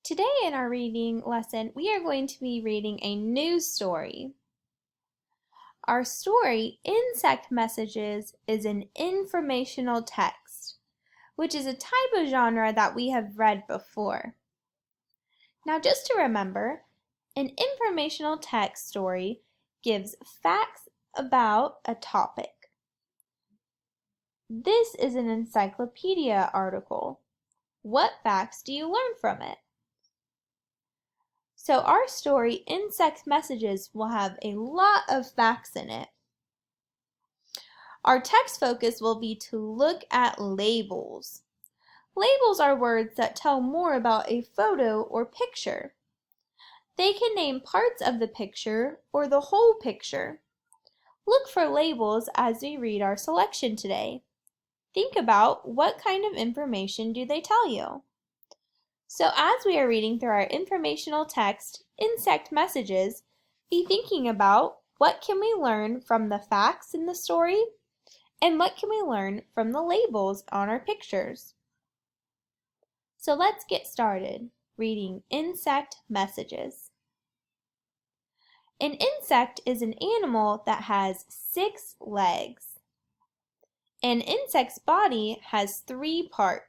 Today in our reading lesson, we are going to be reading a news story. Our story, Insect Messages, is an informational text, which is a type of genre that we have read before. Now, just to remember, an informational text story gives facts about a topic. This is an encyclopedia article. What facts do you learn from it? So our story, Insect Messages, will have a lot of facts in it. Our text focus will be to look at labels. Labels are words that tell more about a photo or picture. They can name parts of the picture or the whole picture. Look for labels as we read our selection today. Think about what kind of information do they tell you. So as we are reading through our informational text, Insect Messages, be thinking about what can we learn from the facts in the story and what can we learn from the labels on our pictures. So let's get started reading Insect Messages. An insect is an animal that has 6 legs. An insect's body has 3 parts.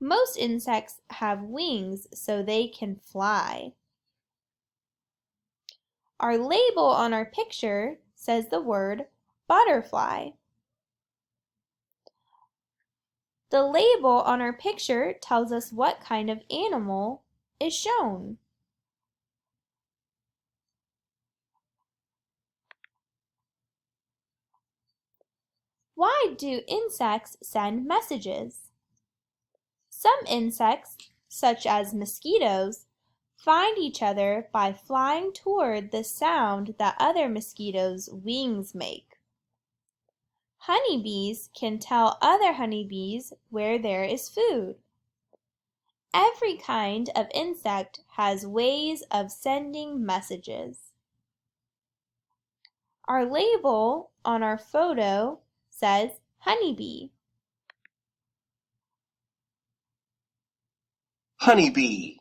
Most insects have wings so they can fly. Our label on our picture says the word butterfly. The label on our picture tells us what kind of animal is shown. Why do insects send messages? Some insects, such as mosquitoes, find each other by flying toward the sound that other mosquitoes' wings make. Honeybees can tell other honeybees where there is food. Every kind of insect has ways of sending messages. Our label on our photo says honeybee. Honeybee.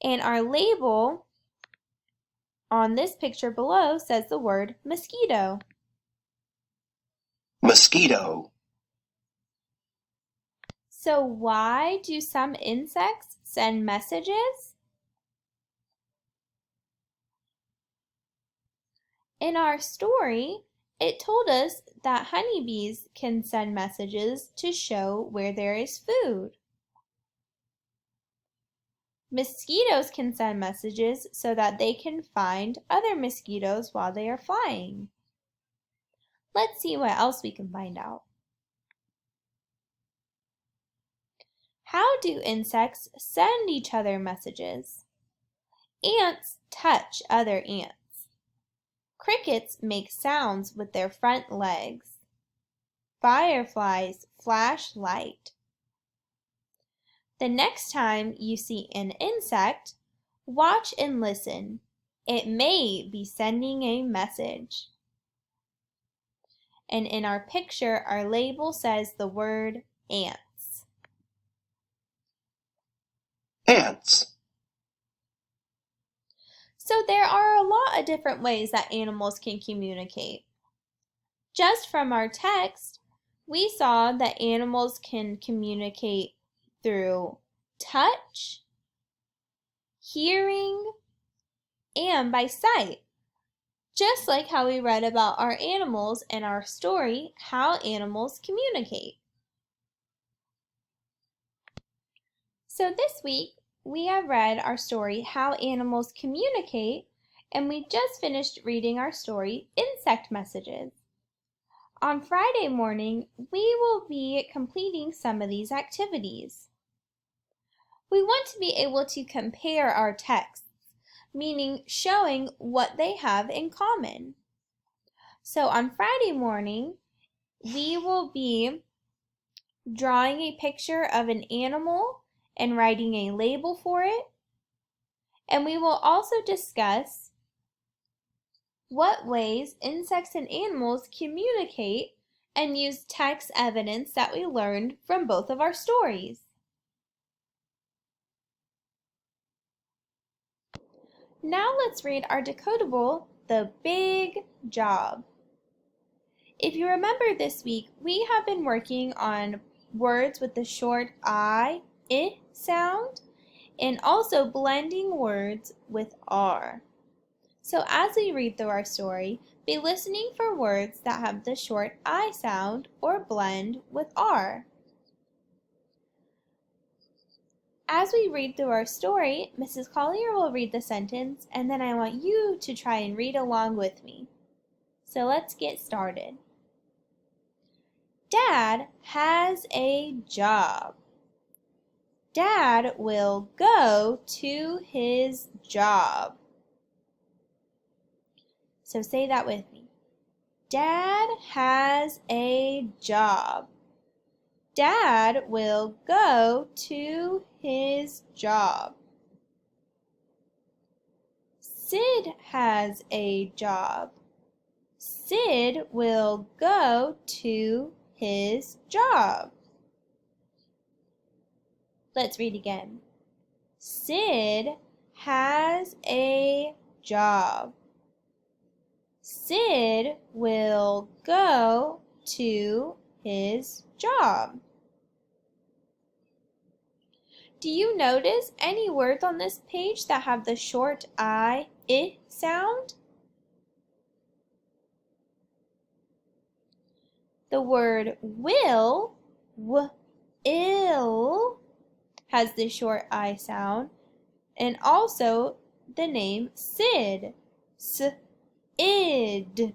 And our label on this picture below says the word mosquito. Mosquito. So why do some insects send messages? In our story, it told us that honeybees can send messages to show where there is food. Mosquitoes can send messages so that they can find other mosquitoes while they are flying. Let's see what else we can find out. How do insects send each other messages? Ants touch other ants. Crickets make sounds with their front legs. Fireflies flash light. The next time you see an insect, watch and listen. It may be sending a message. And in our picture, our label says the word ants. Ants. So there are a lot of different ways that animals can communicate. Just from our text, we saw that animals can communicate through touch, hearing, and by sight. Just like how we read about our animals in our story, How Animals Communicate. So this week, we have read our story, How Animals Communicate, and we just finished reading our story, Insect Messages. On Friday morning, we will be completing some of these activities. We want to be able to compare our texts, meaning showing what they have in common. So on Friday morning, we will be drawing a picture of an animal and writing a label for it. And we will also discuss what ways insects and animals communicate and use text evidence that we learned from both of our stories. Now let's read our decodable, The Big Job. If you remember this week, we have been working on words with the short I sound and also blending words with R. So as we read through our story, be listening for words that have the short I sound or blend with R. As we read through our story, Mrs. Collier will read the sentence and then I want you to try and read along with me. So let's get started. Dad has a job. Dad will go to his job. So say that with me. Dad has a job. Dad will go to his job. Sid has a job. Sid will go to his job. Let's read again. Sid has a job. Sid will go to his job. Do you notice any words on this page that have the short I sound? The word will, ill, has the short I sound, and also the name Sid, id.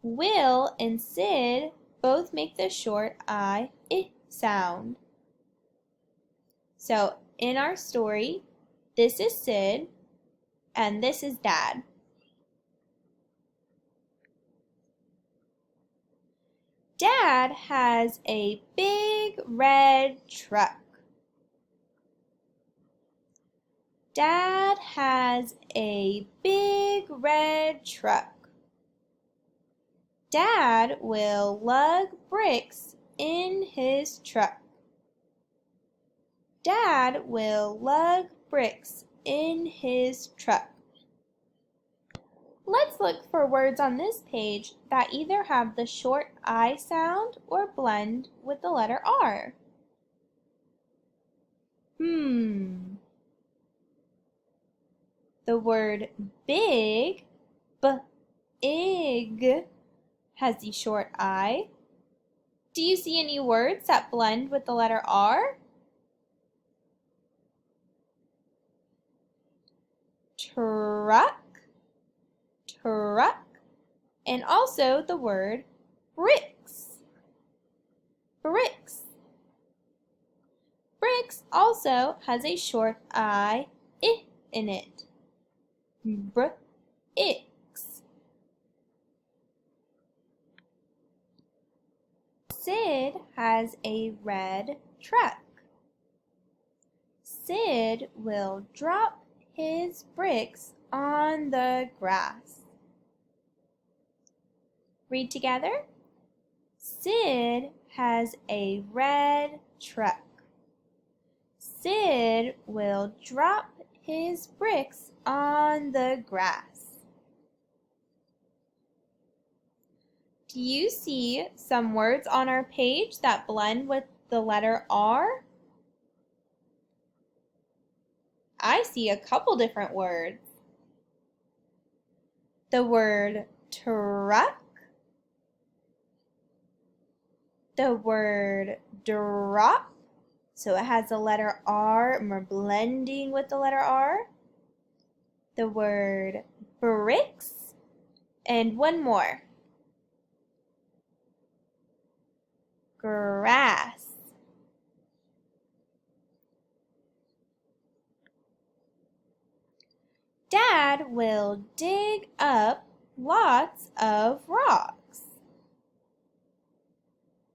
Will and Sid both make the short I sound. So in our story, this is Sid and this is Dad. Dad has a big red truck. Dad has a big red truck. Dad will lug bricks in his truck. Dad will lug bricks in his truck. Let's look for words on this page that either have the short I sound or blend with the letter R. The word big, ig, has the short I. Do you see any words that blend with the letter R? Truck, and also the word bricks, bricks. Bricks also has a short I in it, bricks. Sid has a red truck. Sid will drop his bricks on the grass. Read together. Sid has a red truck. Sid will drop his bricks on the grass. Do you see some words on our page that blend with the letter R? I see a couple different words. The word truck, the word drop, so it has the letter R and we're blending with the letter R. The word bricks, and one more. Grass. Dad will dig up lots of rocks.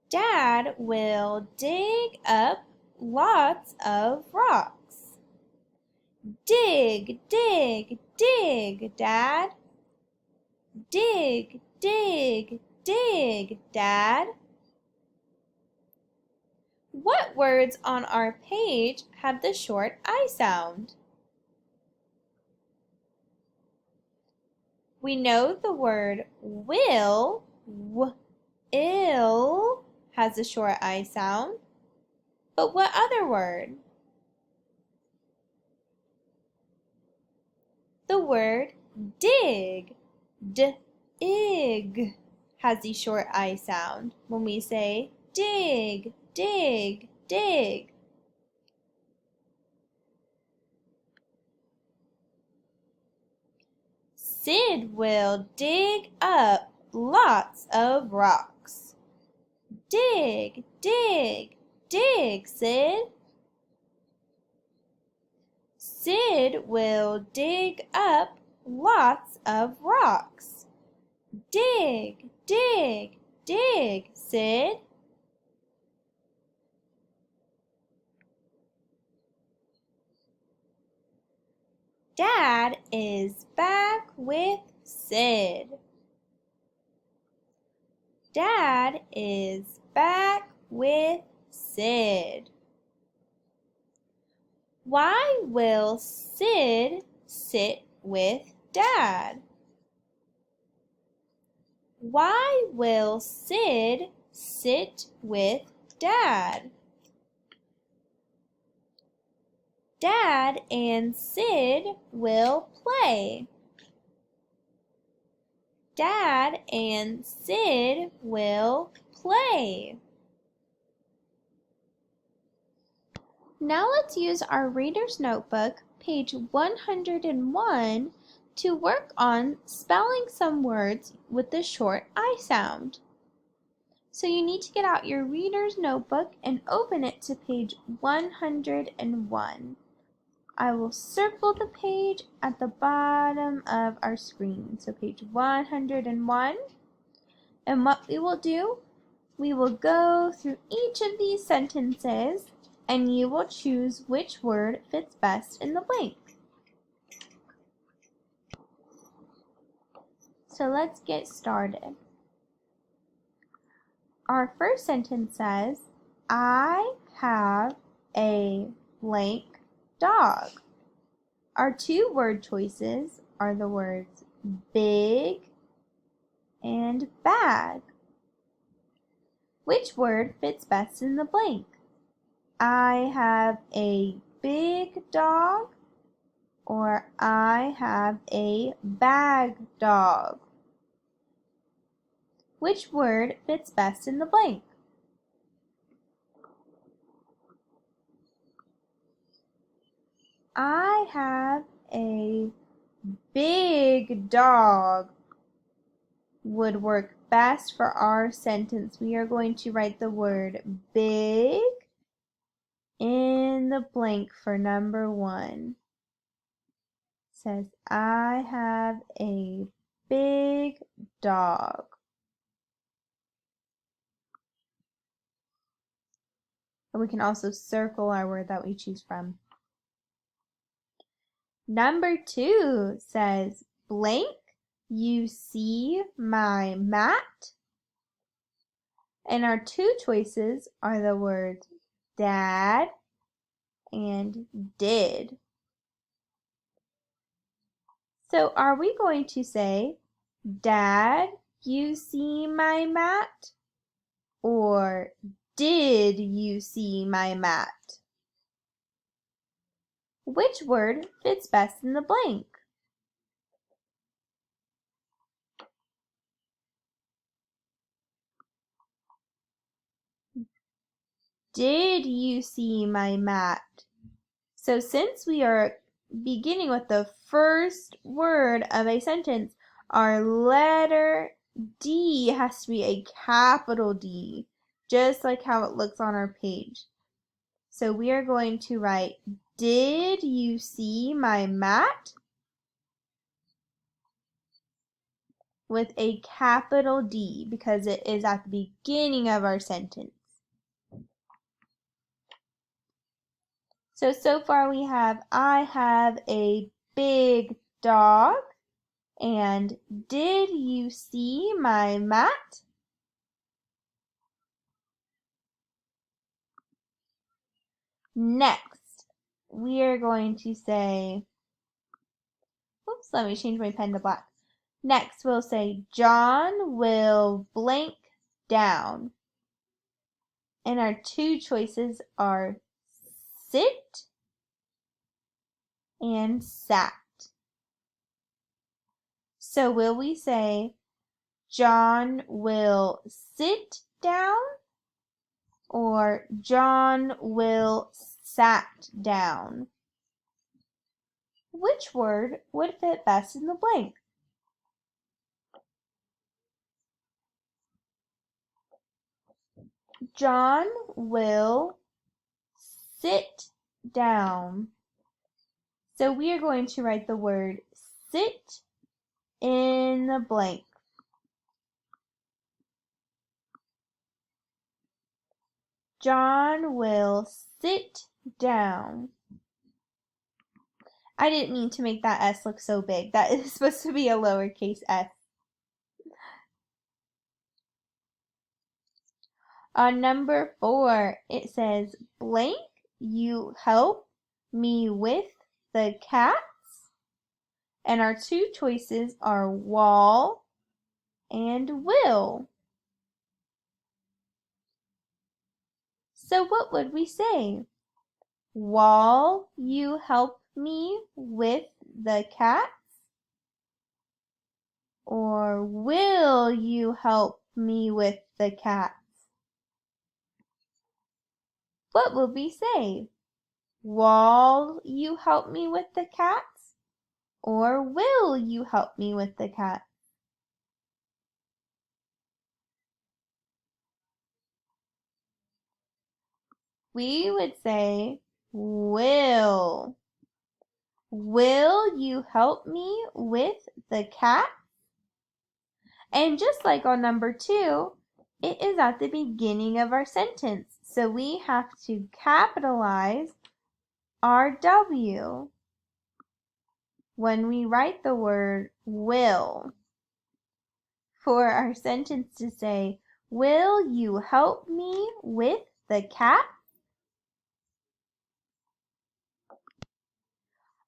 Dad will dig up lots of rocks. Dig, dig, dig, Dad. Dig, dig, dig, Dad. What words on our page have the short I sound? We know the word will, ill, has a short I sound. But what other word? The word dig, ig, has the short I sound when we say dig, dig, dig. Sid will dig up lots of rocks. Dig, dig, dig, Sid. Sid will dig up lots of rocks. Dig, dig, dig, Sid. Dad is back with Sid. Dad is back with Sid. Why will Sid sit with Dad? Why will Sid sit with Dad? Dad and Sid will play. Dad and Sid will play. Now let's use our Reader's Notebook, page 101, to work on spelling some words with the short I sound. So you need to get out your Reader's Notebook and open it to page 101. I will circle the page at the bottom of our screen, so page 101. And what we will do, we will go through each of these sentences and you will choose which word fits best in the blank. So let's get started. Our first sentence says, I have a blank dog. Our two word choices are the words big and bag. Which word fits best in the blank? I have a big dog, or I have a bag dog. Which word fits best in the blank? I have a big dog would work best for our sentence. We are going to write the word big in the blank for number 1. It says, I have a big dog. And we can also circle our word that we choose from. Number 2 says, blank, you see my mat. And our two choices are the words dad and did. So are we going to say, Dad, you see my mat? Or did you see my mat? Which word fits best in the blank? Did you see my mat? So since we are beginning with the first word of a sentence, our letter D has to be a capital D, just like how it looks on our page. So we are going to write, did you see my mat? With a capital D because it is at the beginning of our sentence. So far we have, I have a big dog, and did you see my mat? Next, we are going to say, oops, let me change my pen to black. Next, we'll say John will blank down. And our two choices are sit and sat. So will we say John will sit down or John will sat down? Which word would fit best in the blank? John will sit down. So we are going to write the word sit in the blank. John will sit down. I didn't mean to make that S look so big. That is supposed to be a lowercase s. On number 4, it says, blank, you help me with the cats. And our two choices are wall and will. So what would we say? Wall, you help me with the cats? Or will you help me with the cats? What would we say? Wall, you help me with the cats? Or will you help me with the cats? We would say will. Will you help me with the cat? And just like on number 2, it is at the beginning of our sentence. So we have to capitalize our W when we write the word will. For our sentence to say, will you help me with the cat?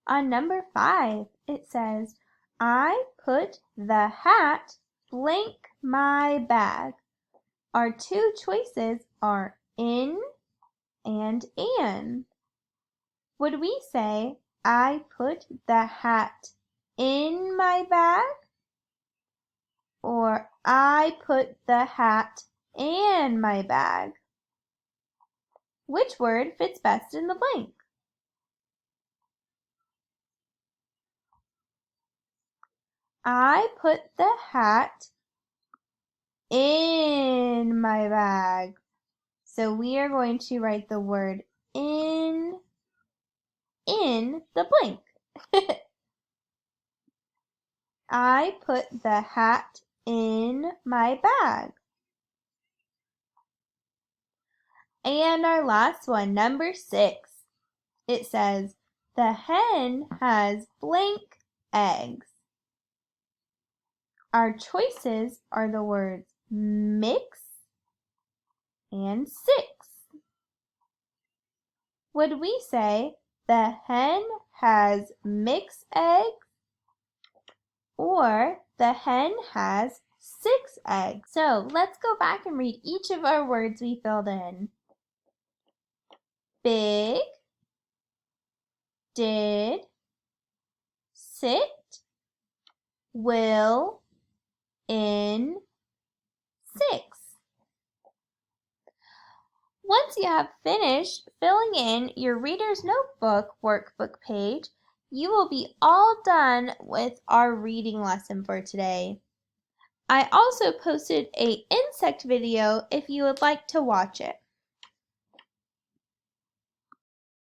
On number 5, it says, I put the hat blank my bag. Our two choices are in and an. Would we say, I put the hat in my bag? Or I put the hat and my bag? Which word fits best in the blank? I put the hat in my bag. So we are going to write the word in the blank. I put the hat in my bag. And our last one, number 6. It says, the hen has blank eggs. Our choices are the words mix and 6. Would we say the hen has mixed eggs or the hen has 6 eggs? So let's go back and read each of our words we filled in. Big, did, sit, will, in, 6. Once you have finished filling in your Reader's Notebook workbook page, you will be all done with our reading lesson for today. I also posted an insect video if you would like to watch it.